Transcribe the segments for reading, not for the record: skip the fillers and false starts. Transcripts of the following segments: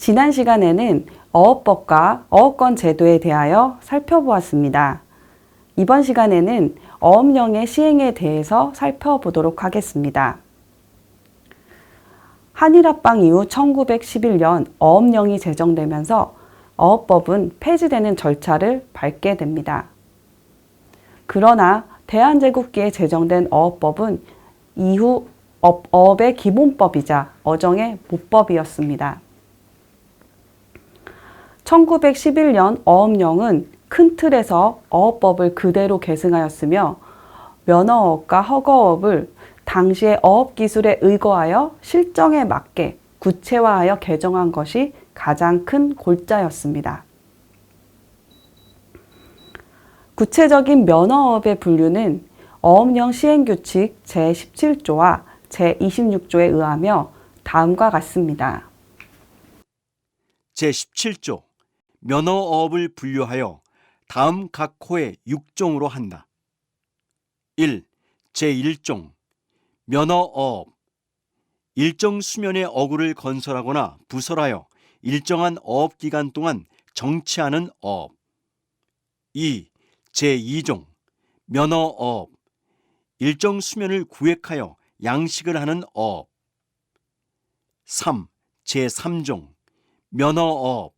지난 시간에는 어업법과 어업권 제도에 대하여 살펴보았습니다. 이번 시간에는 어업령의 시행에 대해서 살펴보도록 하겠습니다. 한일합방 이후 1911년 어업령이 제정되면서 어업법은 폐지되는 절차를 밟게 됩니다. 그러나 대한제국기에 제정된 어업법은 이후 어업의 기본법이자 어정의 모법이었습니다. 1911년 어업령은 큰 틀에서 어업법을 그대로 계승하였으며 면어업과 허가업을 당시의 어업기술에 의거하여 실정에 맞게 구체화하여 개정한 것이 가장 큰 골자였습니다. 구체적인 면어업의 분류는 어업령 시행규칙 제17조와 제26조에 의하며 다음과 같습니다. 제17조 면어어업을 분류하여 다음 각 호의 6종으로 한다. 1. 제1종 면어어업 일정 수면의 어구를 건설하거나 부설하여 일정한 어업기간 동안 정치하는 어업. 2. 제2종 면어어업 일정 수면을 구획하여 양식을 하는 어업. 3. 제3종 면어어업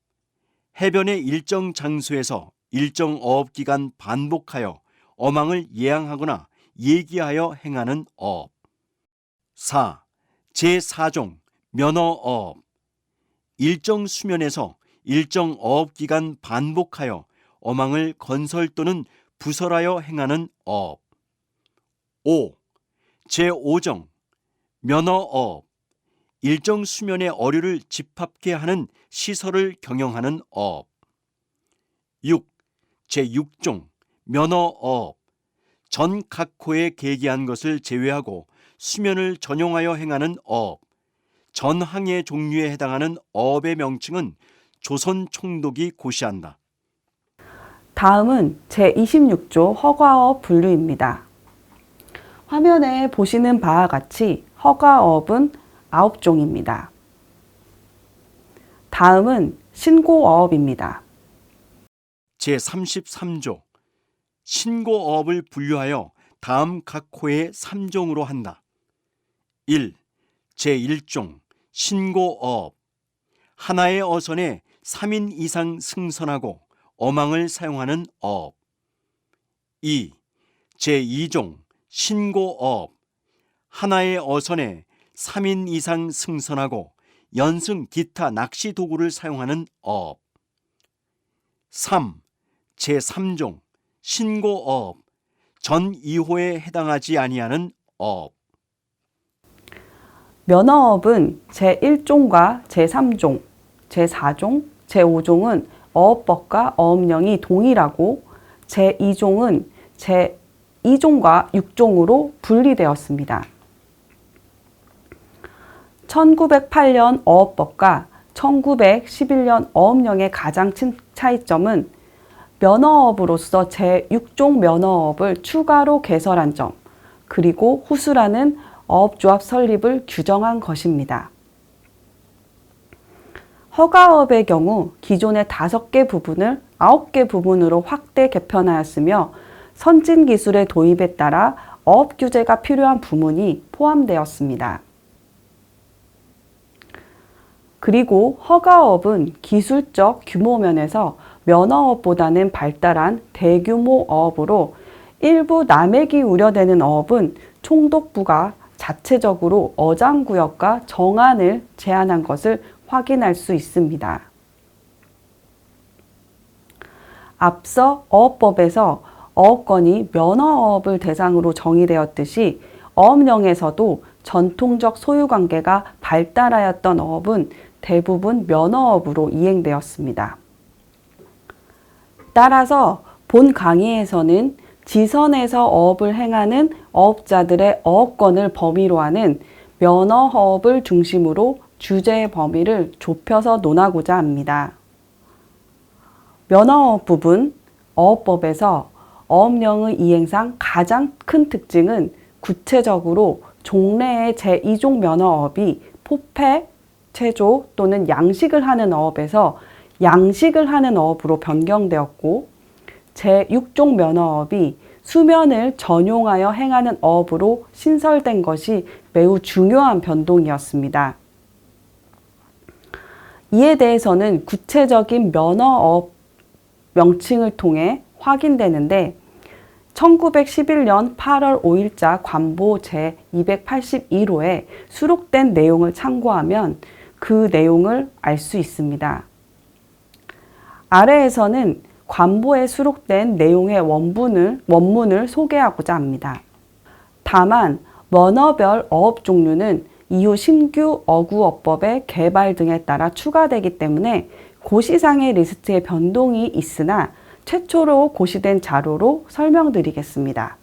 해변의 일정 장소에서 일정 어업기간 반복하여 어망을 예양하거나 예기하여 행하는 어업. 4. 제4종 면어어업 일정 수면에서 일정 어업기간 반복하여 어망을 건설 또는 부설하여 행하는 어업. 5. 제5종 면어어업 일정 수면의 어류를 집합케 하는 시설을 경영하는 어업. 6. 제6종 면어어업 전 각 호에 계기한 것을 제외하고 수면을 전용하여 행하는 어업. 전 항해 종류에 해당하는 어업의 명칭은 조선 총독이 고시한다. 다음은 제26조 허가어업 분류입니다. 화면에 보시는 바와 같이 허가어업은 9종입니다. 다음은 신고어업입니다. 제33조 신고어업을 분류하여 다음 각 호의 3종으로 한다. 1. 제1종 신고어업 하나의 어선에 3인 이상 승선하고 어망을 사용하는 어업. 2. 제2종 신고어업 하나의 어선에 3인 이상 승선하고 연승 기타 낚시 도구를 사용하는 어업. 3. 제3종 신고어업 전 2호에 해당하지 아니하는 어업. 면어업은 제1종과 제3종, 제4종, 제5종은 어업법과 어업령이 동일하고 제2종은 제2종과 6종으로 분리되었습니다. 1908년 어업법과 1911년 어업령의 가장 큰 차이점은 면어업으로서 제6종 면어업을 추가로 개설한 점, 그리고 후수라는 어업조합 설립을 규정한 것입니다. 허가업의 경우 기존의 5개 부분을 9개 부분으로 확대 개편하였으며 선진 기술의 도입에 따라 어업 규제가 필요한 부문이 포함되었습니다. 그리고 허가업은 기술적 규모 면에서 면어업보다는 발달한 대규모 어업으로 일부 남획이 우려되는 어업은 총독부가 자체적으로 어장구역과 정안을 제한한 것을 확인할 수 있습니다. 앞서 어업법에서 어업권이 면어업을 대상으로 정의되었듯이 어업령에서도 전통적 소유관계가 발달하였던 어업은 대부분 면어업으로 이행되었습니다. 따라서 본 강의에서는 지선에서 어업을 행하는 어업자들의 어업권을 범위로 하는 면어어업을 중심으로 주제의 범위를 좁혀서 논하고자 합니다. 면어어업 부분, 어업법에서 어업령의 이행상 가장 큰 특징은 구체적으로 종래의 제2종 면어업이 포패, 체조 또는 양식을 하는 어업에서 양식을 하는 어업으로 변경되었고, 제6종 면어업이 수면을 전용하여 행하는 어업으로 신설된 것이 매우 중요한 변동이었습니다. 이에 대해서는 구체적인 면어업 명칭을 통해 확인되는데, 1911년 8월 5일자 관보 제282호에 수록된 내용을 참고하면 그 내용을 알 수 있습니다. 아래에서는 관보에 수록된 내용의 원문을 소개하고자 합니다. 다만 면어별 어업 종류는 이후 신규 어구어법의 개발 등에 따라 추가되기 때문에 고시상의 리스트에 변동이 있으나 최초로 고시된 자료로 설명드리겠습니다.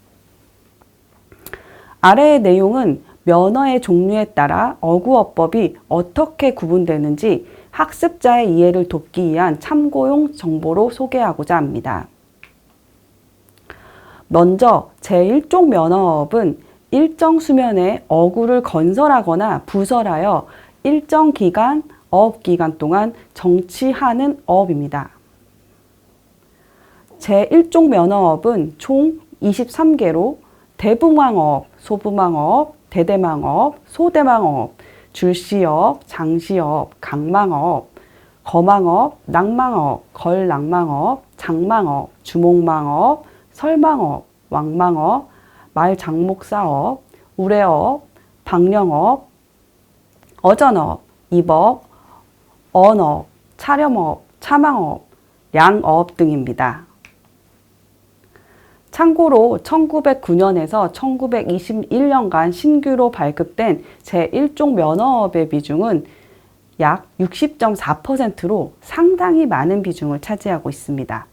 아래의 내용은 면어의 종류에 따라 어구어법이 어떻게 구분되는지 학습자의 이해를 돕기 위한 참고용 정보로 소개하고자 합니다. 먼저 제1종 면어업은 일정 수면에 어구를 건설하거나 부설하여 일정 기간, 어업기간 동안 정치하는 어업입니다. 제1종 면어업은 총 23개로 대붕왕어업, 소붕왕어업, 대대망어업, 소대망어업, 줄시어업, 장시어업, 강망어업, 거망어업, 낭망어업, 걸낭망어업, 장망어업, 주목망어업, 설망어업, 왕망어업, 말장목사업, 우레어업, 방령어업, 어전어업, 입어업, 언어업, 차렴어업, 차망어업, 양어업 등입니다. 참고로 1909년에서 1921년간 신규로 발급된 제1종 면어업의 비중은 약 60.4%로 상당히 많은 비중을 차지하고 있습니다.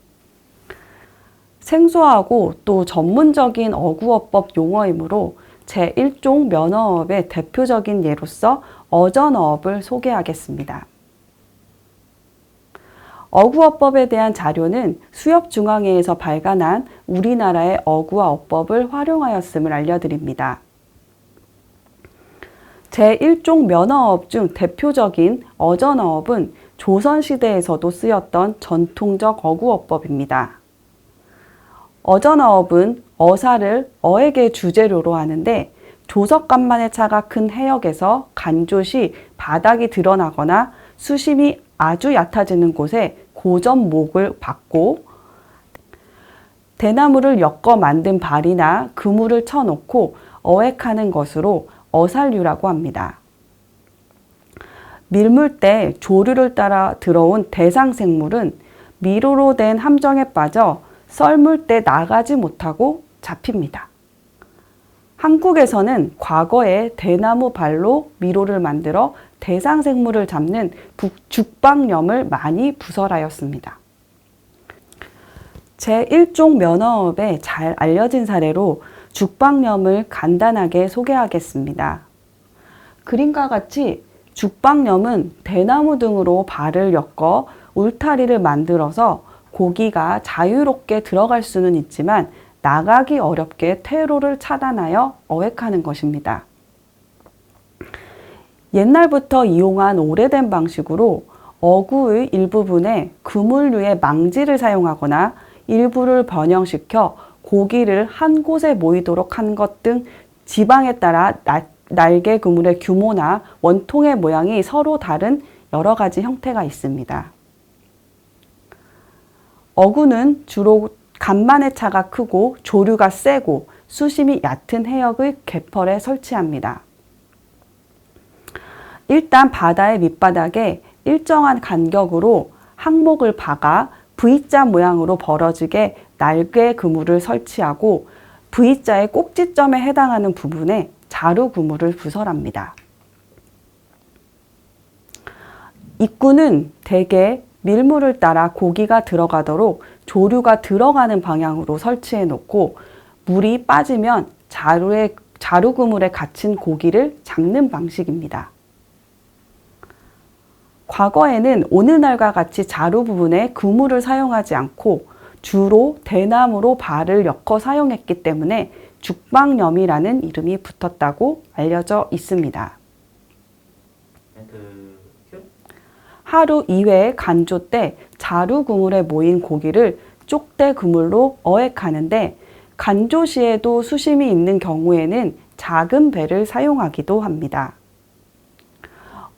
생소하고 또 전문적인 어구어법 용어이므로 제1종 면어업의 대표적인 예로서 어전어업을 소개하겠습니다. 어구어법에 대한 자료는 수협중앙회에서 발간한 우리나라의 어구와 어법을 활용하였음을 알려드립니다. 제1종 면어업 중 대표적인 어전어업은 조선시대에서도 쓰였던 전통적 어구어법입니다. 어전어업은 어사를 어에게 주재료로 하는데 조석간만의 차가 큰 해역에서 간조시 바닥이 드러나거나 수심이 아주 얕아지는 곳에 고전목을 박고 대나무를 엮어 만든 발이나 그물을 쳐놓고 어획하는 것으로 어살류라고 합니다. 밀물때 조류를 따라 들어온 대상생물은 미로로 된 함정에 빠져 썰물때 나가지 못하고 잡힙니다. 한국에서는 과거에 대나무 발로 미로를 만들어 대상생물을 잡는 죽방염을 많이 부설하였습니다. 제1종 면어업에 잘 알려진 사례로 죽방염을 간단하게 소개하겠습니다. 그림과 같이 죽방염은 대나무 등으로 발을 엮어 울타리를 만들어서 고기가 자유롭게 들어갈 수는 있지만 나가기 어렵게 퇴로를 차단하여 어획하는 것입니다. 옛날부터 이용한 오래된 방식으로 어구의 일부분에 그물류의 망지를 사용하거나 일부를 변형시켜 고기를 한 곳에 모이도록 한 것 등 지방에 따라 날개 그물의 규모나 원통의 모양이 서로 다른 여러 가지 형태가 있습니다. 어구는 주로 간만의 차가 크고 조류가 세고 수심이 얕은 해역의 갯벌에 설치합니다. 일단 바다의 밑바닥에 일정한 간격으로 항목을 박아 V자 모양으로 벌어지게 날개 그물을 설치하고 V자의 꼭지점에 해당하는 부분에 자루 그물을 부설합니다. 입구는 대개 밀물을 따라 고기가 들어가도록 조류가 들어가는 방향으로 설치해 놓고 물이 빠지면 자루 그물에 갇힌 고기를 잡는 방식입니다. 과거에는 오늘날과 같이 자루 부분에 그물을 사용하지 않고 주로 대나무로 발을 엮어 사용했기 때문에 죽방염이라는 이름이 붙었다고 알려져 있습니다. 하루 2회 간조 때 자루 그물에 모인 고기를 쪽대 그물로 어획하는데 간조 시에도 수심이 있는 경우에는 작은 배를 사용하기도 합니다.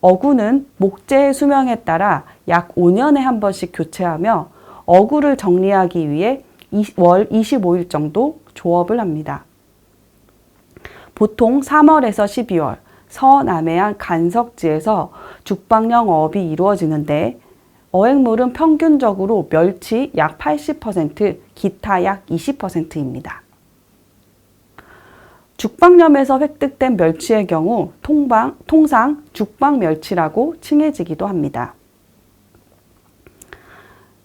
어구는 목재의 수명에 따라 약 5년에 한 번씩 교체하며 어구를 정리하기 위해 월 25일 정도 조업을 합니다. 보통 3월에서 12월 서남해안 간석지에서 죽방령 어업이 이루어지는데 어획물은 평균적으로 멸치 약 80%, 기타 약 20%입니다. 죽방염에서 획득된 멸치의 경우 통상 죽방멸치라고 칭해지기도 합니다.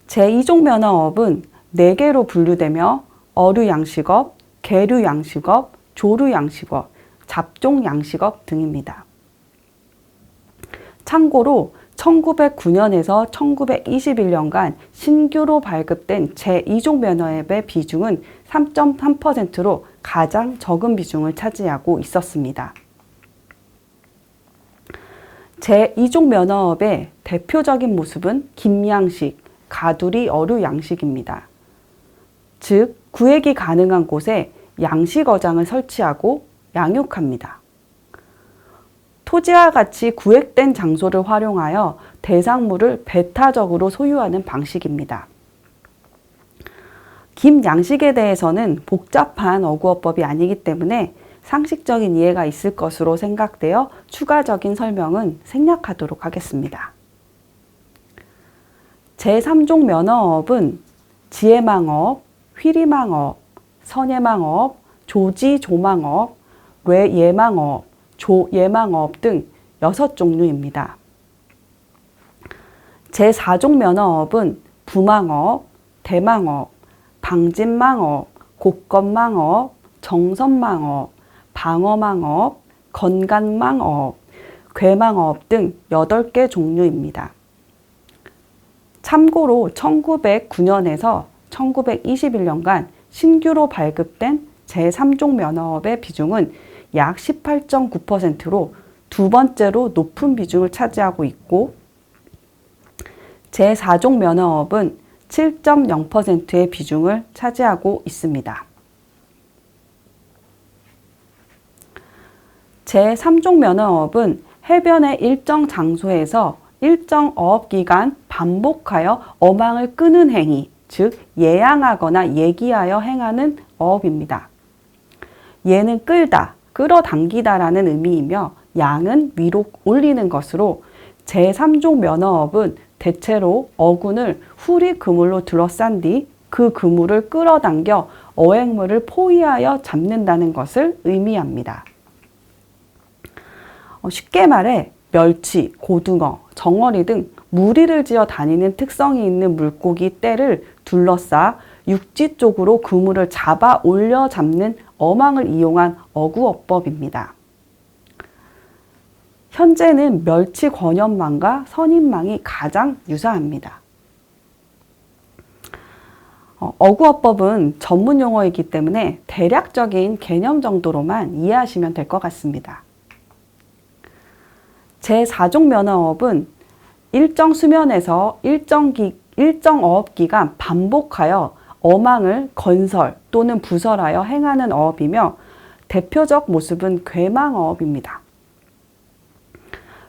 제2종 면허업은 4개로 분류되며 어류양식업, 계류양식업, 조류양식업, 잡종양식업 등입니다. 참고로 1909년에서 1921년간 신규로 발급된 제2종 면허업의 비중은 3.3%로 가장 적은 비중을 차지하고 있었습니다. 제2종 면허업의 대표적인 모습은 김양식, 가두리 어류 양식입니다. 즉, 구획이 가능한 곳에 양식어장을 설치하고 양육합니다. 토지와 같이 구획된 장소를 활용하여 대상물을 배타적으로 소유하는 방식입니다. 김양식에 대해서는 복잡한 어구어법이 아니기 때문에 상식적인 이해가 있을 것으로 생각되어 추가적인 설명은 생략하도록 하겠습니다. 제3종 면허업은 지해망업, 휘리망업, 선예망업, 조지조망업, 뇌예망업, 조예망업 등 6종류입니다. 제4종 면허업은 부망업, 대망업, 방진망업, 곡건망업, 정선망업, 방어망업, 건간망업, 괴망업 등 8개 종류입니다. 참고로 1909년에서 1921년간 신규로 발급된 제3종 면허업의 비중은 약 18.9%로 두 번째로 높은 비중을 차지하고 있고 제4종 면허업은 7.0%의 비중을 차지하고 있습니다. 제3종 면허업은 해변의 일정 장소에서 일정 어업기간 반복하여 어망을 끄는 행위, 즉 예양하거나 예기하여 행하는 어업입니다. 예는 끌다, 끌어당기다라는 의미이며 양은 위로 올리는 것으로 제3종 면허업은 대체로 어군을 후리 그물로 둘러싼 뒤 그 그물을 끌어당겨 어획물을 포위하여 잡는다는 것을 의미합니다. 쉽게 말해 멸치, 고등어, 정어리 등 무리를 지어 다니는 특성이 있는 물고기 떼를 둘러싸 육지 쪽으로 그물을 잡아 올려 잡는 어망을 이용한 어구어법입니다. 현재는 멸치 권연망과 선인망이 가장 유사합니다. 어구어법은 전문 용어이기 때문에 대략적인 개념 정도로만 이해하시면 될 것 같습니다. 제4종 면허업은 일정 수면에서 일정 어업기간 반복하여 어망을 건설 또는 부설하여 행하는 어업이며 대표적 모습은 괴망어업입니다.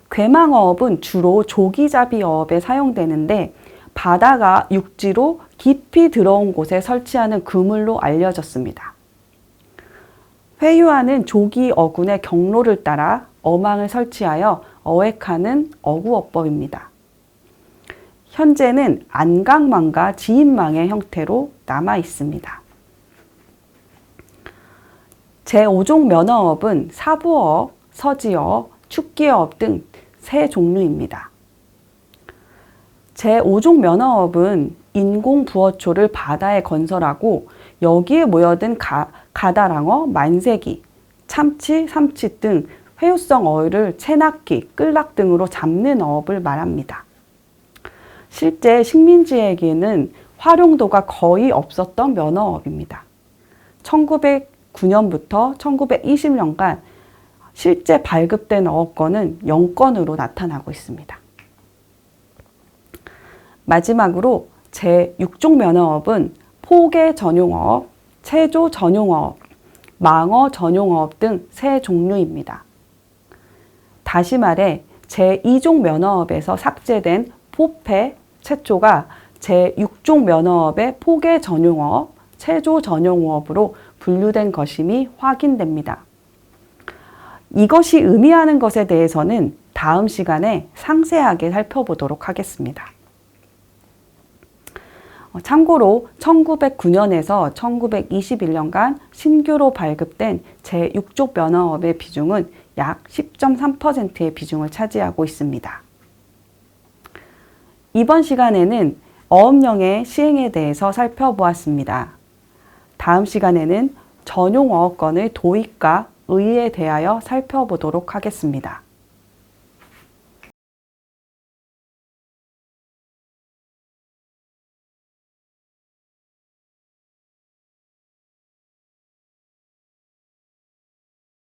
괴망어업은 주로 조기잡이 어업에 사용되는데 바다가 육지로 깊이 들어온 곳에 설치하는 그물로 알려졌습니다. 회유하는 조기 어군의 경로를 따라 어망을 설치하여 어획하는 어구어법입니다. 현재는 안강망과 지인망의 형태로 남아 있습니다. 제5종 면허업은 사부어업, 서지어업, 축기어업 등 3종류입니다. 제5종 면허업은 인공부어초를 바다에 건설하고 여기에 모여든 가다랑어, 만세기, 참치, 삼치 등 회유성 어류를 채낚기, 끌락 등으로 잡는 어업을 말합니다. 실제 식민지에게는 활용도가 거의 없었던 면허업입니다. 1909년부터 1920년간 실제 발급된 어업건은 0건으로 나타나고 있습니다. 마지막으로 제6종 면허업은 포개 전용어업, 체조 전용어업, 망어 전용어업 등 세 종류입니다. 다시 말해 제2종 면허업에서 삭제된 포패, 체초가 제6종 면허업의 포개 전용어업, 체조 전용어업으로 분류된 것임이 확인됩니다. 이것이 의미하는 것에 대해서는 다음 시간에 상세하게 살펴보도록 하겠습니다. 참고로 1909년에서 1921년간 신규로 발급된 제6종 면허업의 비중은 약 10.3%의 비중을 차지하고 있습니다. 이번 시간에는 어업령의 시행에 대해서 살펴보았습니다. 다음 시간에는 전용 어업건의 도입과 의의에 대하여 살펴보도록 하겠습니다.